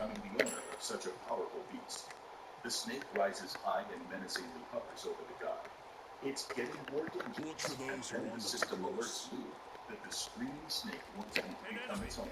becoming the owner of such a powerful beast. The snake rises high and menacingly hovers over the god. It's getting more dangerous, and then the system alerts Lou that the screaming snake wants him to become its owner.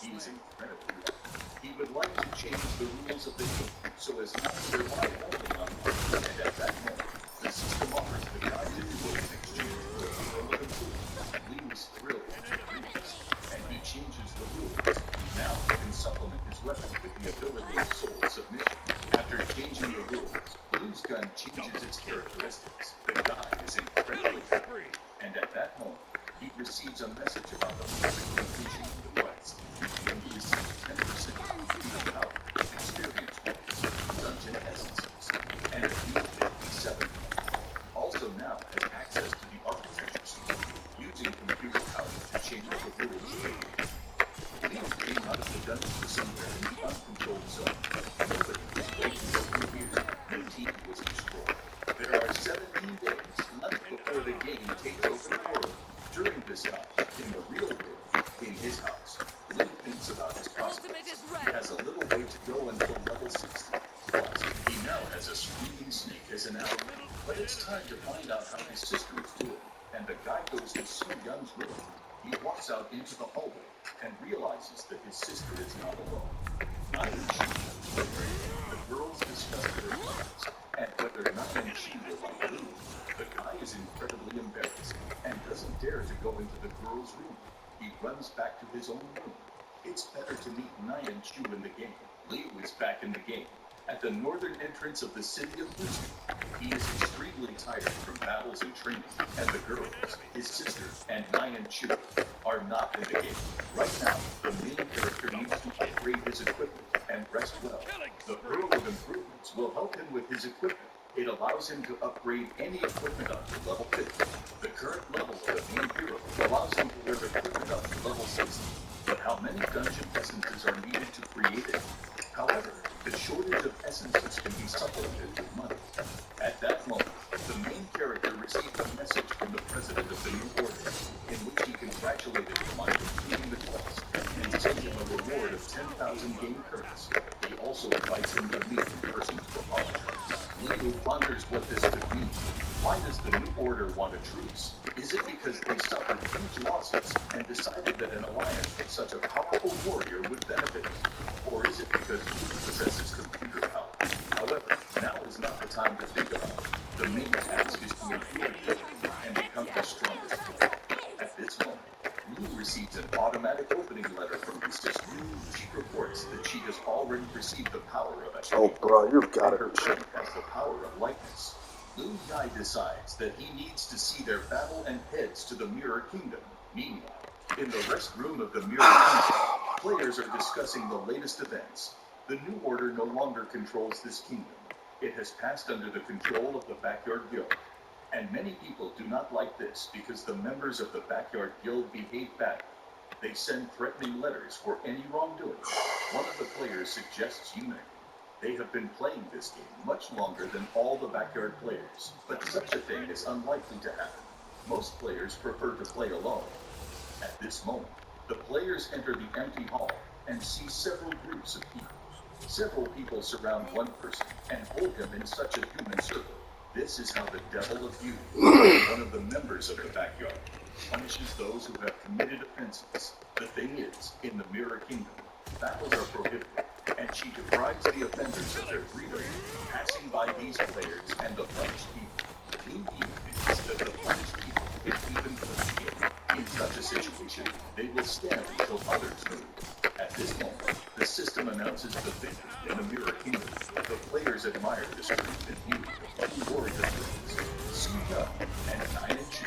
He is incredibly young. He would like to change the rules of the game so as not to rely only on one, and at that moment, the system offers the god to do it in exchange for a world of improvement. Lou is thrilled and agrees, and he changes the rules. Now he can supplement his weapon with the ability of soul submission. After changing the rules, Blue's gun changes its characteristics. The guy is incredibly happy, and at that moment, he receives a message about the perfect completion of the quest. He receives 10% of the power, experience points, dungeon essences, and a new 57 also now has access to the architecture suite, using computer power to change the rules of the game. Leo came out of the dungeon somewhere in the uncontrolled zone. Nobody was waiting over here. The team was destroyed. There are 17 days left before the game takes over the world. During this time, in the real world, in his house, Leo thinks about his prospects. He has a little way to go until level 60. Plus, he now has a screaming snake as an ally. But it's time to find out how his sister is doing, and the guy goes to Sue Young's room. He walks out into the hallway and realizes that his sister is not alone. Nine and she are the girls discuss their plans, and whether Nine and she will like Lou. The guy is incredibly embarrassed and doesn't dare to go into the girls' room. He runs back to his own room. It's better to meet Nine and Chu in the game. Leo is back in the game, at the northern entrance of the city of Houston. He is extremely tired from battles and training, and the girls, his sister, and Nine and Chu, are not in the game. Right now, the main character needs to upgrade his equipment and rest well. The Pearl of Improvements will help him with his equipment. It allows him to upgrade any equipment up to level 50. The current level of the main hero allows him to wear the equipment up to level 60. But how many dungeon essences are needed to create it? However, the shortage of essences can be supplemented with money. At that moment, the main character received a message from the president of the New Order, in which he congratulated him on completing the quest and sent him a reward of 10,000 game credits. He also invites him to meet in person to apologize. Leo ponders what this could mean. Why does the New Order want a truce? Is it because they suffered huge losses and decided that an alliance with such a powerful warrior would benefit them? Or is it because he possesses computer power? However, now is not the time to think about it. The main task is to improve it and become the strongest player. At this moment, Lou receives an automatic opening letter from his sister. She reports that she has already received the power of a Oh, bro, you've got it. Her friend has the power of likeness. Liu Yai decides that he needs to see their battle and heads to the Mirror Kingdom. Meanwhile, in the rest room of the Mirror Kingdom, players are discussing the latest events. The New Order no longer controls this kingdom. It has passed under the control of the Backyard Guild. And many people do not like this because the members of the Backyard Guild behave badly. They send threatening letters for any wrongdoing. One of the players suggests unity. They have been playing this game much longer than all the Backyard players, but such a thing is unlikely to happen. Most players prefer to play alone. At this moment, the players enter the empty hall and see several groups of people. Several people surround one person and hold him in such a human circle. This is how the Devil of Beauty, one of the members of the Backyard, punishes those who have committed offenses. The thing is, in the Mirror Kingdom, battles are prohibited, and she deprives the offenders of their freedom, passing by these players and the punished people. Liu Yi thinks that the punished people can even punish him. In such a situation, they will stand until others move. At this moment, the system announces the victory in the Mirror Kingdom. The players admire the strength and beauty of two warrior twins, Su Young and Nine and Chu.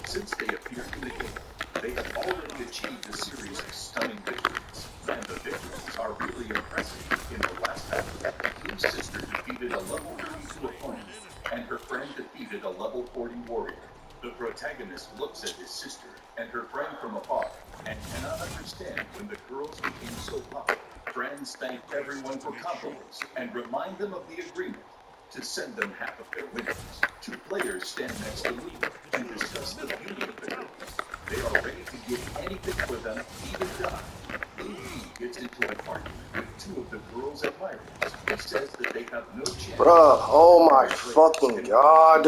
Since they appeared in the game, they have already achieved a series of stunning victories, and the victories are really impressive. In the last battle, Liu's sister defeated a level 32 opponent, and her friend defeated a level 40 warrior. The protagonist looks at his sister and her friend from afar, and cannot understand when the girls became so popular. Friends thank everyone for compliments and remind them of the agreement to send them half of their winnings. Two players stand next to Lou and discuss the beauty of the girls. They are ready to give anything for them, even die. Lou Yi gets into an argument with two of the girls' admirers. He says that they have no chance. Bruh, oh my fucking god.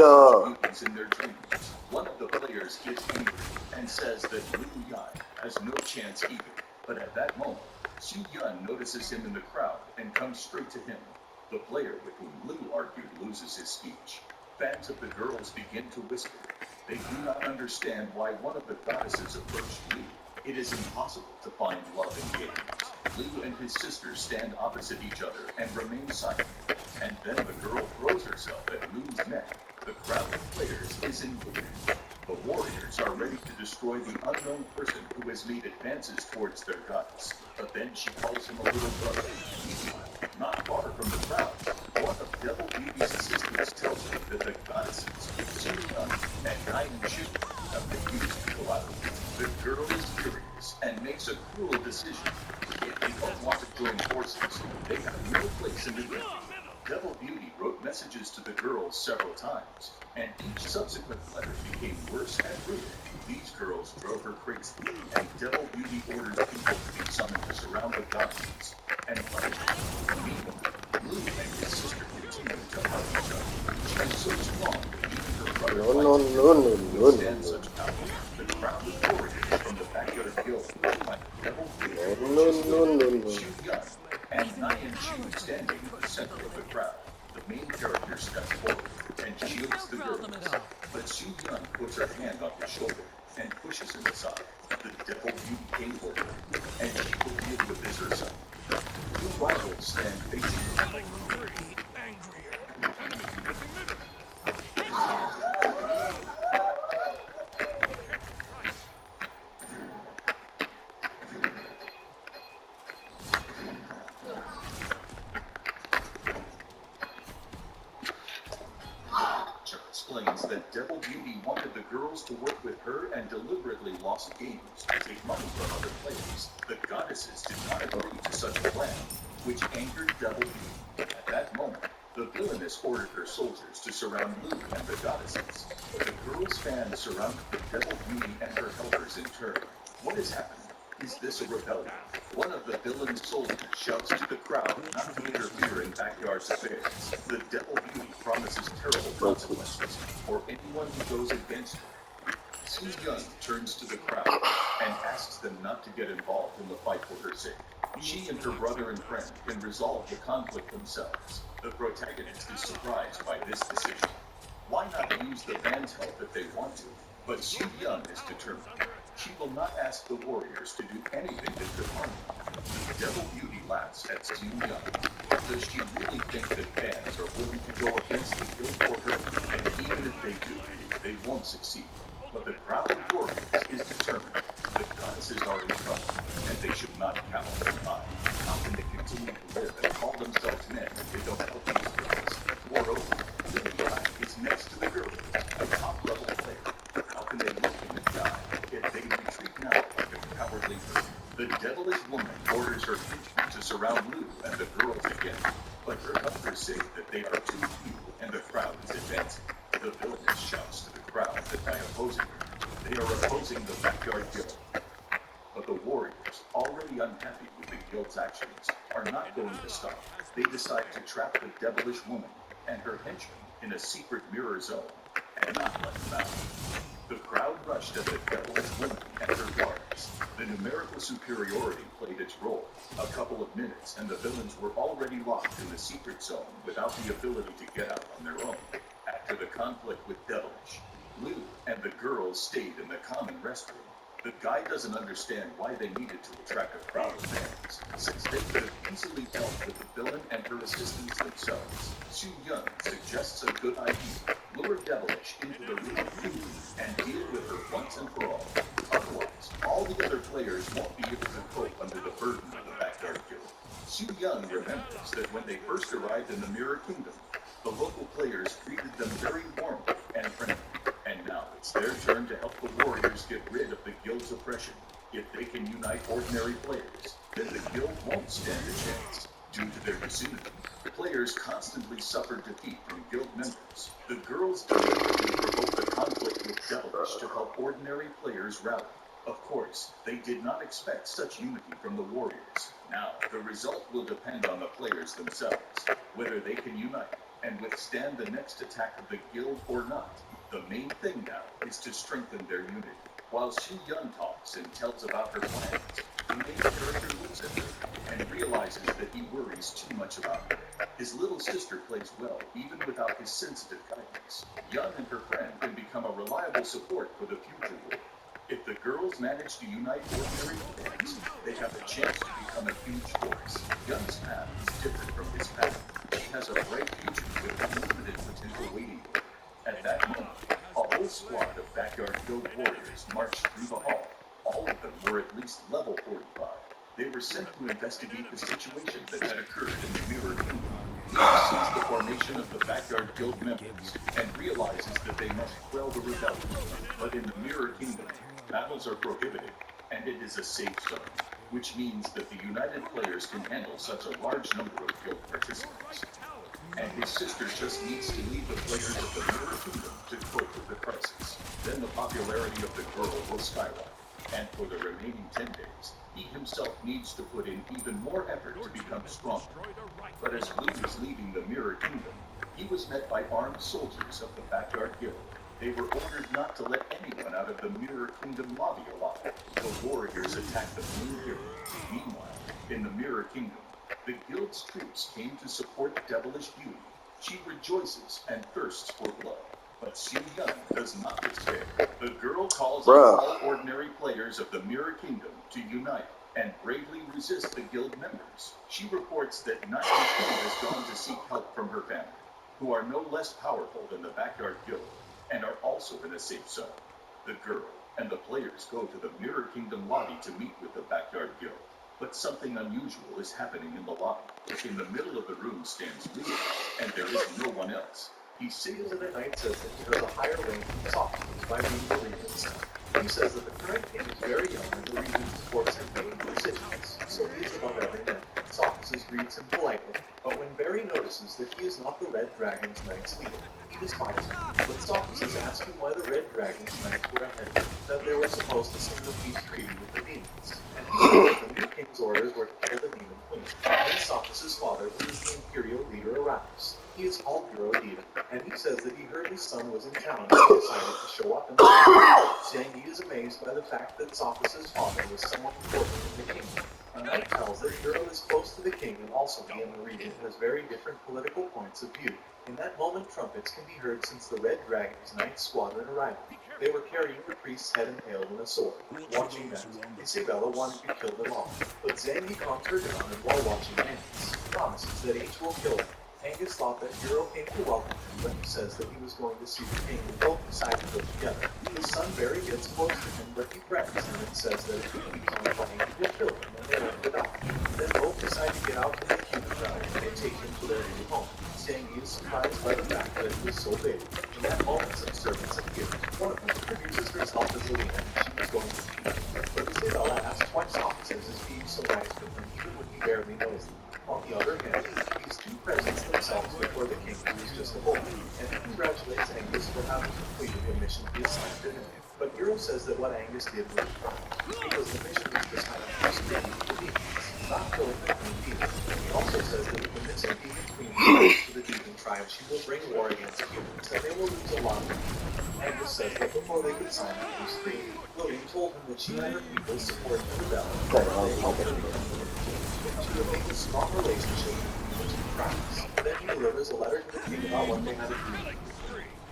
In their dreams. One of the players gets angry and says that Liu Yan has no chance either. But at that moment, Xu Yun notices him in the crowd and comes straight to him. The player with whom Liu argued loses his speech. Fans of the girls begin to whisper. They do not understand why one of the goddesses approached Liu. It is impossible to find love in games. Liu and his sister stand opposite each other and remain silent. And then the girl throws herself at Liu's neck. The crowd of players is indignant. The warriors are ready to destroy the unknown person who has made advances towards their goddess. But then she calls him a little brother. Meanwhile, not far from the crowd, one of Devil Beauty's assistants tells her that the goddesses, Xu Yun and Nine Chu, have refused to go out. The girl is furious and makes a cruel decision. If they don't want to join forces, they have no place in the game. Devil Beauty wrote messages to the girls several times, and each subsequent letter became worse and ruder. These girls drove her crazy, and Devil Beauty orders people to be summoned to surround the goddesses and punish them. Meanwhile, Blue and his sister continue to hug each other. She is so strong that even her brother will stand such power. The crowd of warriors from the backyard guild find Devil Beauty, Xu Yun, and Nyan Chu standing in the center of the crowd. The main character steps forward and shields the girls. But Xu Yun puts her hand on his shoulder and pushes him aside. The Devil Beauty came forward, and she will deal with this herself. Two rivals stand facing each other. Explains that Devil Beauty wanted the girls to work with her and deliberately lost games to take money from other players. The goddesses did not agree to such a plan, which angered Devil Beauty. At that moment, the villainess ordered her soldiers to surround Lu and the goddesses. The girls' fans surrounded the Devil Beauty and her helpers in turn. What is happening? Is this a rebellion? One of the villain's soldiers shouts to the crowd not to interfere in backyard affairs. The Devil Beauty promises terrible consequences for anyone who goes against her. Xu Yun turns to the crowd and asks them not to get involved in the fight for her sake. She and her brother and friend can resolve the conflict themselves. The protagonist is surprised by this decision. Why not use the band's help if they want to? But Xu Yun is determined. She will not ask the warriors to do anything that could harm them. The Devil Beauty laughs at Xu Yun. Does she really think that fans are willing to go against the guild for her? And even if they do, they won't succeed. But the crowd of warriors is determined. The goddesses are in trouble, and they should not cower and hide. How can they continue to live and call themselves men if they don't help these girls? Moreover, Liu Yan is next to the girls, a top-level player. How can they look in the eye if they retreat now like a cowardly herd? The devilish woman orders her henchmen to surround Liu and the girls again, but her helpers say that they are too few and the crowd is advancing. The villainess shouts to the crowd that by opposing her, they are opposing the backyard guild. But the warriors, already unhappy with the guild's actions, are not going to stop. They decide to trap the devilish woman and her henchmen in a secret mirror zone and not let them out. The crowd rushed at the devilish woman and her guards. The numerical superiority played its role. A couple of minutes and the villains were already locked in the secret zone without the ability to get out on their own. After the conflict with Devilish, Liu and the girls stayed in the common restroom. The guy doesn't understand why they needed to attract a crowd of fans, since they could have easily dealt with the villain and her assistants themselves. Xu Yun suggests a good idea. Lure Devilish into the room and deal with her once and for all. Otherwise, all the other players won't be able to cope under the burden of the backyard guild. Xu Yun remembers that when they first arrived in the Mirror Kingdom, the local players treated them very warmly and friendly. And now it's their turn to help the warriors get rid of the guild's oppression. If they can unite ordinary players, then the guild won't stand a chance. Due to their disunity, players constantly suffered defeat from guild members. The girls deliberately provoked a conflict with Devilish to help ordinary players rally. Of course, they did not expect such unity from the warriors. Now, the result will depend on the players themselves, whether they can unite and withstand the next attack of the guild or not. The main thing now is to strengthen their unity. While Xu Yun talks and tells about her plans, the main character looks at her and realizes that he worries too much about her. His little sister plays well, even without his sensitive guidance. Yun and her friend can become a reliable support for the future war. If the girls manage to unite ordinary players, they have a chance to become a huge force. Yun's path is different from his path. She has a bright future with unlimited potential waiting for her. At that moment, a whole squad of backyard guild warriors marched through the hall. All of them were at least level 45. They were sent to investigate the situation that had occurred in the Mirror Kingdom. He sees the formation of the backyard guild members and realizes that they must quell the rebellion. But in the Mirror Kingdom, battles are prohibited, and it is a safe zone, which means that the united players can handle such a large number of guild participants. And his sister just needs to lead the players of the Mirror Kingdom to cope with the crisis. Then the popularity of the girl will skyrocket. And for the remaining 10 days, he himself needs to put in even more effort to become stronger. But as Blue was leaving the Mirror Kingdom, he was met by armed soldiers of the Backyard Guild. They were ordered not to let anyone out of the Mirror Kingdom lobby alive. The warriors attacked the main hero. Meanwhile, in the Mirror Kingdom, the guild's troops came to support Devilish Beauty. She rejoices and thirsts for blood. But Xu Yun does not despair. The girl calls on all ordinary players of the Mirror Kingdom to unite and bravely resist the guild members. She reports that 92 has gone to seek help from her family, who are no less powerful than the Backyard Guild, and are also in a safe zone. The girl and the players go to the Mirror Kingdom lobby to meet with the Backyard Guild. But something unusual is happening in the lobby. In the middle of the room stands Leo, and there is no one else. He signals in the night says that he has a higher rank in softness by being the regent's son. He says that the current king is very young and the regent supports him making decisions, so he is above everything. Sophocles greets him politely, but when Barry notices that he is not the Red Dragon's knight's leader, he despises him. But Sophocles asks him why the Red Dragon's knights were ahead, that they were supposed to sign the peace treaty with the demons, and he says that the new king's orders were to kill the demon queen. Then Sophocles' father, who is the imperial leader, arrives. He is called Eurodita, and he says that he heard his son was in town and he decided to show up and Zangi is amazed by the fact that Sophocles' father was someone important in the kingdom. A knight tells that Euro is close to the king and also he and the regent has very different political points of view. In that moment, trumpets can be heard since the Red Dragon's Knight squadron arrived. They were carrying the priest's head impaled in a sword. Watching that, Isabella wanted to kill them all, but Zangi calms her down and while watching Angus, promises that each will kill him. Angus thought that Hero came to welcome him, but he says that he was going to see the king and both decide to go together. His son Barry gets close to him, but he threatens him and says that if he keeps on fighting, he will kill him and they won't get out. Then both decide to get out from the human crowd and they take him to their new home. Zangi is surprised by the fact that it was so big. In that moment, some servants appear. One of them introduces herself as Alina and she was going to speak. But Isabella asks why Sophocles is being so nice with them even when he barely knows them. On the other hand, these two presents themselves before the king, who is just a boy, and he congratulates Angus for having completed the mission he assigned to him. But Hero says that what Angus did was wrong, because the mission was to sign up to the demons, not killing the queen demon. He also says that if the missing demon queen belongs to the demon tribe, she will bring war against humans, and they will lose a lot of people. Angus says that before they could sign up these three, William told him that she and her people support the rebellion, and they helped her become the to make a strong relationship with the tribes. Then he delivers a letter to the king about what they had agreed.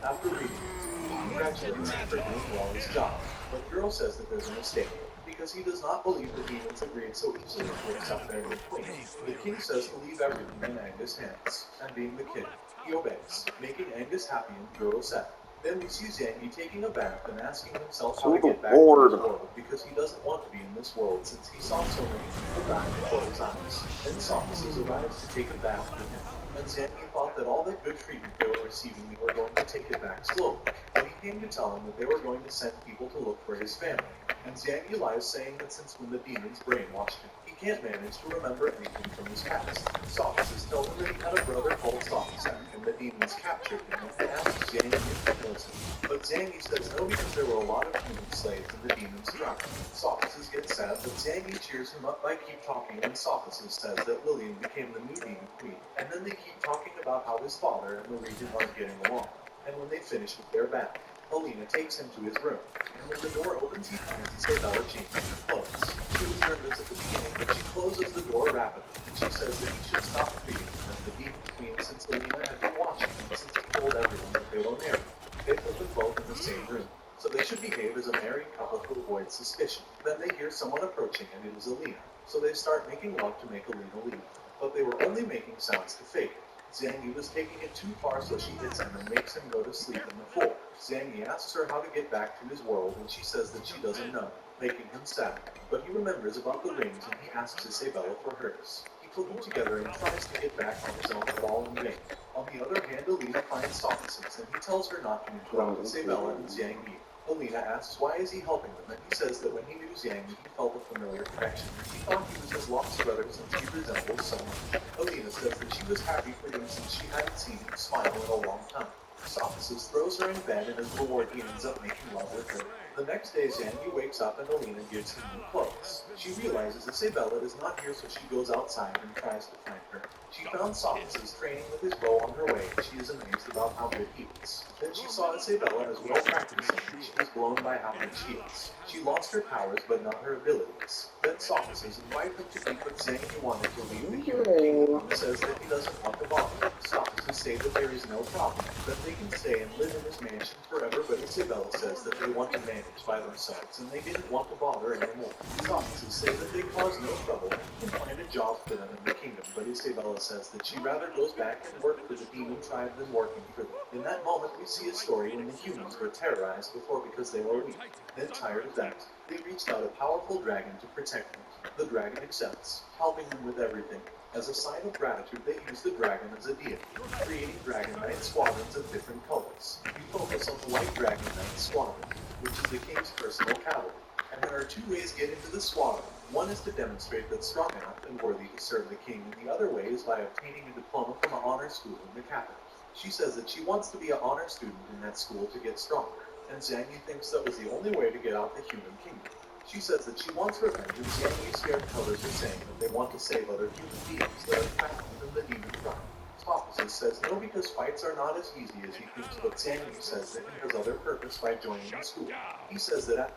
After reading it, he congratulates him for doing well his job, but Hero says that there's a mistake, because he does not believe the demons agreed so easily to accept their new queen. The king says to leave everything in Angus' hands, and being the king, he obeys, making Angus happy and Hero sad. Then we see Zangi taking a bath and asking himself how to get back to this world because he doesn't want to be in this world since he saw so many people die before his eyes. Then Sophocles arrives to take a bath with him, and Zangi thought that all that good treatment they were receiving they were going to take it back slowly, but he came to tell him that they were going to send people to look for his family. And Zangi lies saying that since when the demons brainwashed him, he can't manage to remember anything from his past. Sophocles tells him that he had a brother called Sophocles, and the demons captured him and asks Zhang if he knows him. But Zhang says no because there were a lot of human slaves in the demon's tribe. Sophists gets sad, but Zhang cheers him up by keep talking, and Sophocles says that Lillian became the new demon queen. And then they keep talking about how his father and the regent aren't getting along. And when they finish with their battle, Helena takes him to his room, and when the door opens, he finds Isabella changing her clothes. She was nervous at the beginning, but she closes the door rapidly, and she says that he should stop treating her as the demon queen since Helena had been watching him since he told everyone that they were married. They put them both in the same room, so they should behave as a married couple to avoid suspicion. Then they hear someone approaching, and it is Alina, so they start making love to make Alina leave. But they were only making sounds to fake it. Zhang was taking it too far, so she hits him and makes him go to sleep on the floor. Zhang asks her how to get back to his world, and she says that she doesn't know, making him sad. But he remembers about the rings, and he asks Isabella for hers. He put them together and tries to get back on his own, but all in vain. On the other hand, Alina finds Sophocles, and he tells her not to interrupt Isabella and Zhang Yi. Alina asks why is he helping them, and he says that when he knew Zhang, he felt a familiar connection. He thought he was his lost brother since he resembled so much. Alina says that she was happy for him since she hadn't seen him smile in a long time. Sophocles throws her in bed, and as a reward he ends up making love with her. The next day, Zangi wakes up and Alina gives him new clothes. She realizes Isabella is not here, so she goes outside and tries to find her. She found Sophocles training with his bow on her way, and she is amazed about how good he is. Then she saw Isabella as well practiced, and she was blown by how good she is. She lost her powers, but not her abilities. Then Sophocles invites him to be with Zangi wanted to leave the human kingdom. He says that he doesn't want to bother. Sophocles say that there is no problem, that they can stay and live in this mansion forever, but Isabella says that they want to manage by themselves, and they didn't want to bother anymore. Sophocles say that they cause no trouble and can find a job for them in the kingdom, but Isabella says that she rather goes back and work for the demon tribe than working for them. In that moment, we see a story when the humans were terrorized before because they were weak. Then, tired of that, they reached out a powerful dragon to protect them. The dragon accepts, helping them with everything. As a sign of gratitude, they use the dragon as a deity, creating Dragon Knight squadrons of different colors. We focus on the White Dragon Knight squadron, which is the king's personal cavalry. And there are two ways to get into the squadron. One is to demonstrate that's strong enough and worthy to serve the king, and the other way is by obtaining a diploma from an honor school in the capital. She says that she wants to be an honor student in that school to get stronger, and Zhangyi thinks that was the only way to get out the human kingdom. She says that she wants revenge, and Zhangyi's scared colors are saying that they want to save other human beings that are trapped within the demon tribe. Sophocles says no because fights are not as easy as he thinks, but Zhangyi says that he has other purpose by joining the school. He says that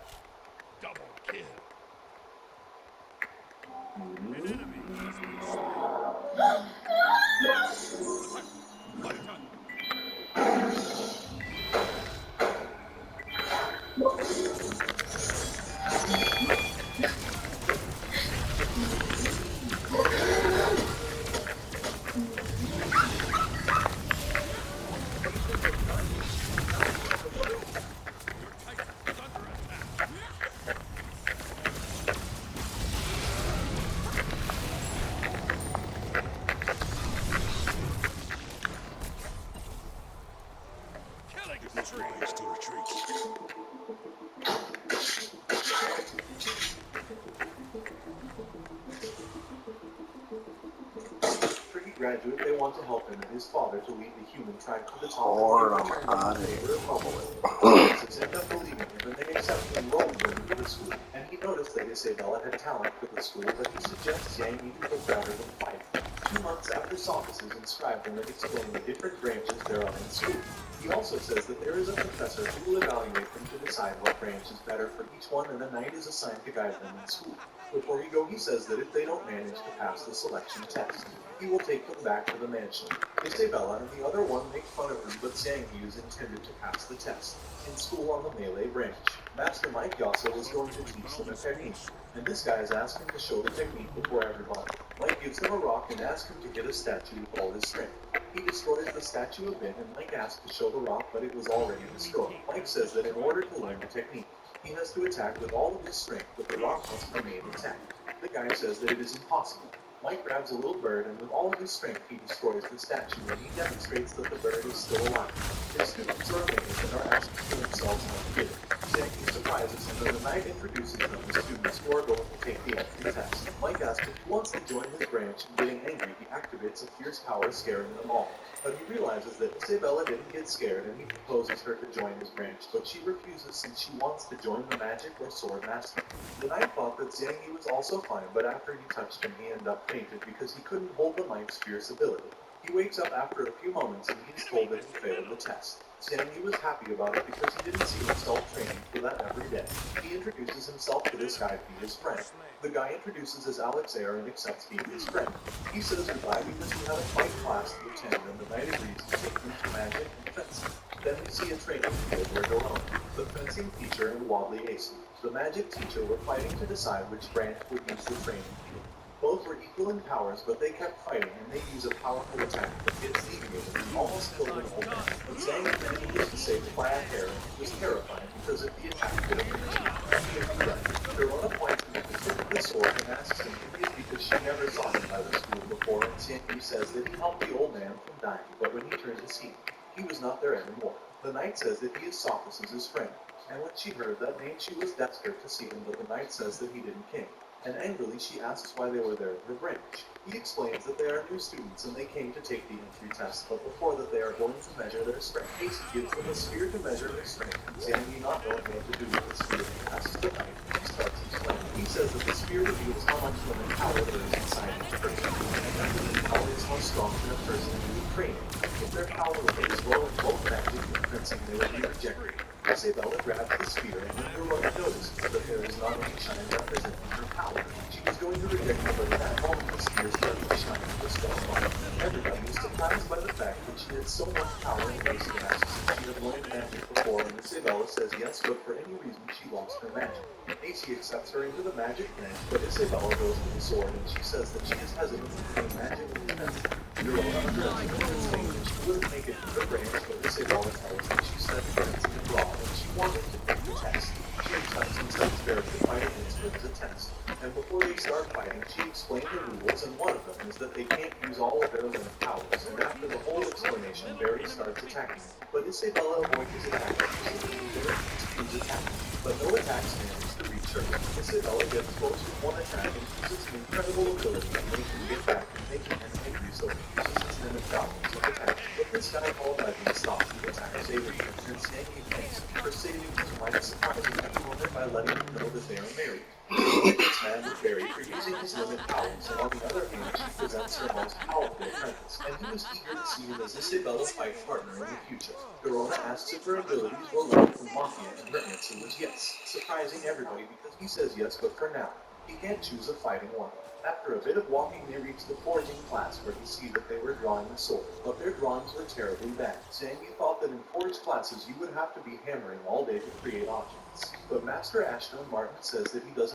Double kill. This way is to retreat. Graduate, they want to help him and his father to lead the human tribe to the top Lord, and I'm return out them of in here. favor of Bumble. Francis end up believing him, and they accept him and roll him into the school. And he noticed that Isabella had talent for the school, but he suggests Yang need to cook rather than fight. 2 months after Sophocles inscribed him and explained the different branches there are in school. He also says that there is a professor who will evaluate them to decide what branch is better for each one, and a knight is assigned to guide them in school. Before he goes, he says that if they don't manage to pass the selection test, he will take them back to the mansion. Isabella and the other one make fun of him, but Zhangyi is intended to pass the test. In school on the melee branch, Master Mike Yasa was going to teach them a technique, and this guy is asking to show the technique before everybody. Mike gives him a rock and asks him to hit a statue with all his strength. He destroys the statue a bit, and Mike asks to show the rock, but it was already destroyed. Mike says that in order to learn the technique, he has to attack with all of his strength, but the rock must remain intact. The guy says that it is impossible. Mike grabs a little bird and with all of his strength he destroys the statue and he demonstrates that the bird is still alive. His students are amazed and are asked to kill themselves how he did it. Zangief surprises him and the knight introduces them to students who are going to take the entry test. Mike asks if he wants to join his branch and getting angry he activates a fierce power scaring them all. But he realizes that Isabella didn't get scared and he proposes her to join his branch, but she refuses since she wants to join the magic or sword master. The knight thought that Zangief was also fine, but after he touched him he ended up fainted because he couldn't hold the knight's fierce ability. He wakes up after a few moments and he's told that he failed the test. Zangief was happy about it because he didn't see himself training for that every day. He introduces himself to this guy to be his friend. The guy introduces as Alex Air and accepts being his friend. He says goodbye because he had a fight class to attend and the knight agrees to take him to magic and fencing. Then we see a training field where Dorona, the fencing teacher, and Wobbly Ace, the magic teacher, were fighting to decide which branch would use the training field. Both were equal in powers, but they kept fighting, and they use a powerful attack that gets deviated and almost killed an old man. But Zangief manages to save it by a hair, and he was terrified because if the attack hit him in the teeth, he would be right. Dorona points him at the tip of the sword and asks him if he is because she never saw him by the school before, and Zangief says that he helped the old man from dying, but when he turned to see him, he was not there anymore. The knight says that he is Sophus' friend, and when she heard that name she was desperate to see him, but the knight says that he didn't came. And angrily she asks why they were there in her branch. He explains that they are new students and they came to take the entry test, but before that they are going to measure their strength. Casey gives them a sphere to measure their strength, and Zangief, not knowing what to do with the sphere, asks the knight, and he starts explaining. He says that the sphere reveals how much limit power there is inside each person, and that limit power is how strong a person can be training. If their power limit is low in both magic and fencing, they will be rejected. Isabella grabs the sphere and then Dorona notices that there is not any shine representing her power. She was going to reject it, but at that moment the sphere started to shine and was gone. Everybody was surprised by the fact that she had so much power in basic asks if she had learned magic before, and Isabella says yes, but for any reason she lost her magic. Macy accepts her into the magic branch, but Isabella goes for the sword, and she says that she is hesitant between magic and defense. Dorona underestimates saying that she wouldn't make it to the branch, but Isabella tells that she studied fencing and law, and she wanted to take the test. She accepts and sends Barry to fight against her as a test. And before they start fighting, she explained the rules, and one of them is that they can't use all of their limit powers, and after the whole explanation, Barry starts attacking. But Isabella avoids his attack, so Barry continues attacking. But no attacks manage to reach her. Isabella gets close with one attack and uses an incredible ability to make him get back and making him angry, so he uses his limit powers to attack. But this guy called Legend stops the attack, saving him, and Zangief thanks him for saving his wife, surprising everyone by letting him know that they are married. He gets mad with Barry for using his limit powers, and on the other hand, she presents her most powerful apprentice, and he was eager to see him as Isabella's fight partner in the future. Dorona asks if her abilities were learned from Mafia, and her answer was yes, surprising everybody because he says yes, but for now, he can't choose a fighting one. After a bit of walking, they reach the forging class where he sees that they were drawing a sword, but their drawings were terribly bad. Zangief thought that in forged classes you would have to be hammering all day to create objects. But Master Ashton Martin says that he doesn't